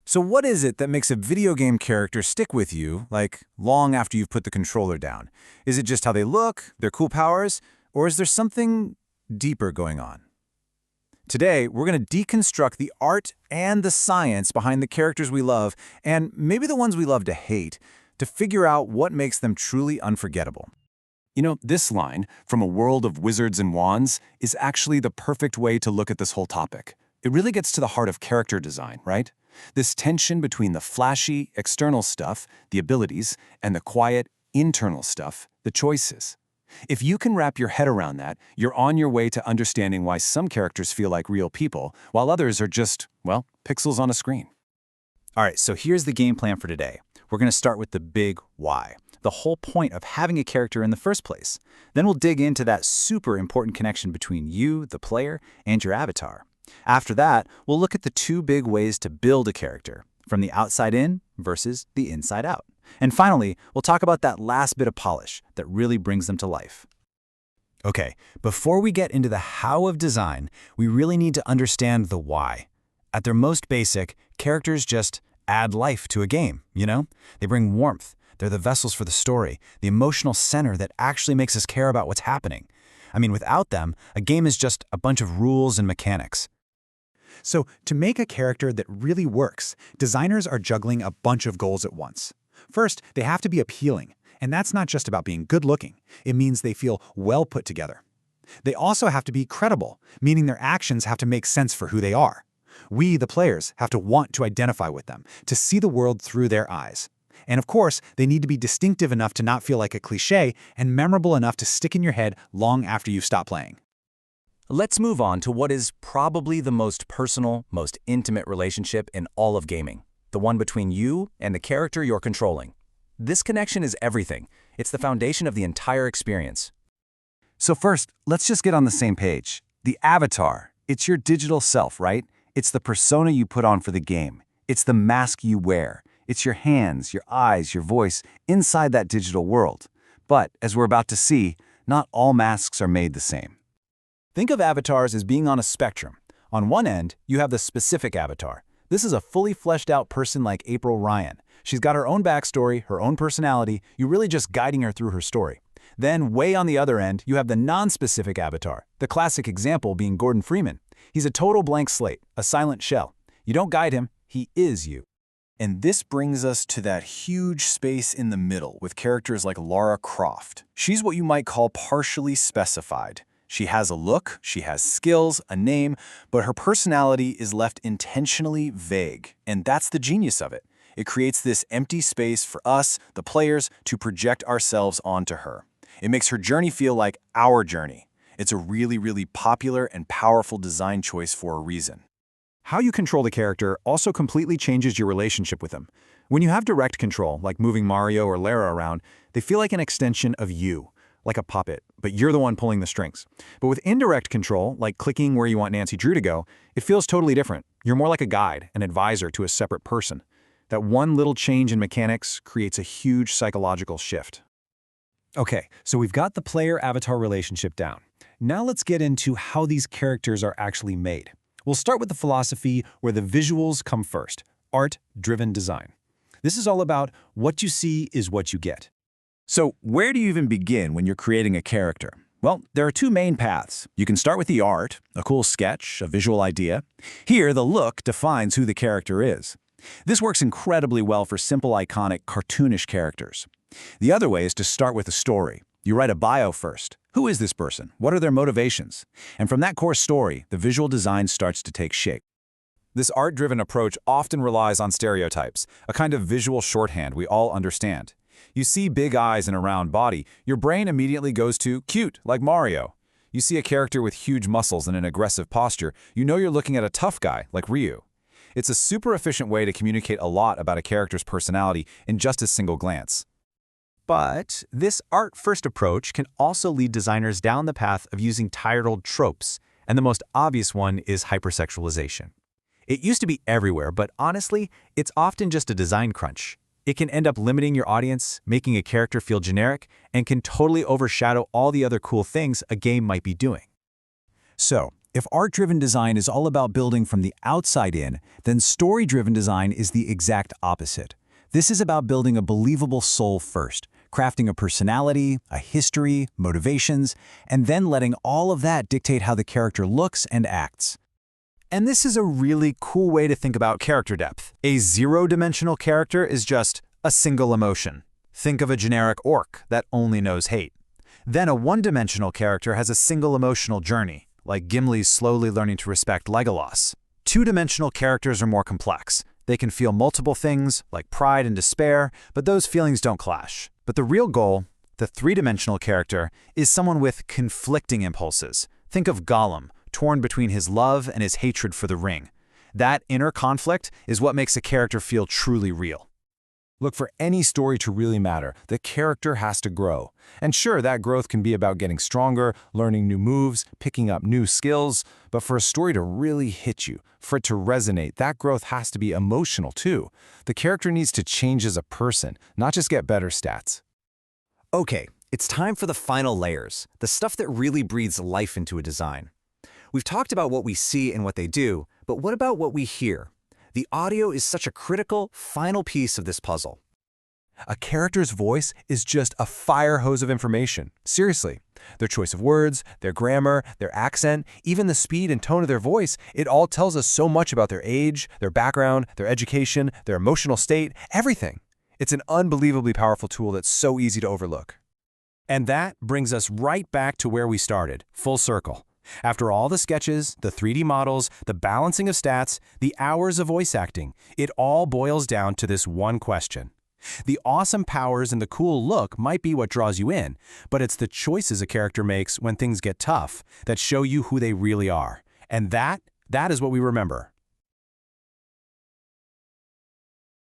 So what is it that makes a video game character stick with you, like, long after you've put the controller down? Is it just how they look, their cool powers, or is there something deeper going on? Today, we're going to deconstruct the art and the science behind the characters we love, and maybe the ones we love to hate, to figure out what makes them truly unforgettable. You know, this line, from a world of wizards and wands, is actually the perfect way to look at this whole topic. It really gets to the heart of character design, right? This tension between the flashy, external stuff, the abilities, and the quiet, internal stuff, the choices. If you can wrap your head around that, you're on your way to understanding why some characters feel like real people, while others are just, well, pixels on a screen. All right, so here's the game plan for today. We're going to start with the big why, the whole point of having a character in the first place. Then we'll dig into that super important connection between you, the player, and your avatar. After that, we'll look at the two big ways to build a character, from the outside in versus the inside out. And finally, we'll talk about that last bit of polish that really brings them to life. Okay, before we get into the how of design, we really need to understand the why. At their most basic, characters just add life to a game, you know? They bring warmth. They're the vessels for the story, the emotional center that actually makes us care about what's happening. I mean, without them, a game is just a bunch of rules and mechanics. So, to make a character that really works, designers are juggling a bunch of goals at once. First, they have to be appealing, and that's not just about being good-looking. It means they feel well put together. They also have to be credible, meaning their actions have to make sense for who they are. We, the players, have to want to identify with them, to see the world through their eyes. And of course, they need to be distinctive enough to not feel like a cliché and memorable enough to stick in your head long after you've stopped playing. Let's move on to what is probably the most personal, most intimate relationship in all of gaming, the one between you and the character you're controlling. This connection is everything. It's the foundation of the entire experience. So first, let's just get on the same page. The avatar, it's your digital self, right? It's the persona you put on for the game. It's the mask you wear. It's your hands, your eyes, your voice inside that digital world. But, as we're about to see, not all masks are made the same. Think of avatars as being on a spectrum. On one end, you have the specific avatar. This is a fully fleshed out person like April Ryan. She's got her own backstory, her own personality, you're really just guiding her through her story. Then, way on the other end, you have the non-specific avatar, the classic example being Gordon Freeman. He's a total blank slate, a silent shell. You don't guide him, he is you. And this brings us to that huge space in the middle with characters like Lara Croft. She's what you might call partially specified. She has a look, she has skills, a name, but her personality is left intentionally vague. And that's the genius of it. It creates this empty space for us, the players, to project ourselves onto her. It makes her journey feel like our journey. It's a really, really popular and powerful design choice for a reason. How you control the character also completely changes your relationship with them. When you have direct control, like moving Mario or Lara around, they feel like an extension of you, like a puppet, but you're the one pulling the strings. But with indirect control, like clicking where you want Nancy Drew to go, it feels totally different. You're more like a guide, an advisor to a separate person. That one little change in mechanics creates a huge psychological shift. Okay, so we've got the player-avatar relationship down. Now let's get into how these characters are actually made. We'll start with the philosophy where the visuals come first, art-driven design. This is all about what you see is what you get. So where do you even begin when you're creating a character? Well, there are two main paths. You can start with the art, a cool sketch, a visual idea. Here, the look defines who the character is. This works incredibly well for simple, iconic, cartoonish characters. The other way is to start with a story. You write a bio first. Who is this person? What are their motivations? And from that core story, the visual design starts to take shape. This art-driven approach often relies on stereotypes, a kind of visual shorthand we all understand. You see big eyes and a round body, your brain immediately goes to cute, like Mario. You see a character with huge muscles and an aggressive posture, you know you're looking at a tough guy, like Ryu. It's a super efficient way to communicate a lot about a character's personality in just a single glance. But this art-first approach can also lead designers down the path of using tired-old tropes, and the most obvious one is hypersexualization. It used to be everywhere, but honestly, it's often just a design crunch. It can end up limiting your audience, making a character feel generic, and can totally overshadow all the other cool things a game might be doing. So, If art-driven design is all about building from the outside in, then story-driven design is the exact opposite. This is about building a believable soul first, crafting a personality, a history, motivations, and then letting all of that dictate how the character looks and acts. And this is a really cool way to think about character depth. A zero-dimensional character is just a single emotion. Think of a generic orc that only knows hate. Then a one-dimensional character has a single emotional journey, like Gimli's slowly learning to respect Legolas. Two-dimensional characters are more complex. They can feel multiple things, like pride and despair, but those feelings don't clash. But the real goal, the three-dimensional character, is someone with conflicting impulses. Think of Gollum, torn between his love and his hatred for the ring. That inner conflict is what makes a character feel truly real. Look, for any story to really matter, the character has to grow. And sure, that growth can be about getting stronger, learning new moves, picking up new skills, but for a story to really hit you, for it to resonate, that growth has to be emotional too. The character needs to change as a person, not just get better stats. Okay, it's time for the final layers, the stuff that really breathes life into a design. We've talked about what we see and what they do, but what about what we hear? The audio is such a critical, final piece of this puzzle. A character's voice is just a fire hose of information. Seriously. Their choice of words, their grammar, their accent, even the speed and tone of their voice, it all tells us so much about their age, their background, their education, their emotional state, everything. It's an unbelievably powerful tool that's so easy to overlook. And that brings us right back to where we started, full circle. After all the sketches, the 3D models, the balancing of stats, the hours of voice acting, it all boils down to this one question. The awesome powers and the cool look might be what draws you in, but it's the choices a character makes when things get tough that show you who they really are. And that is what we remember.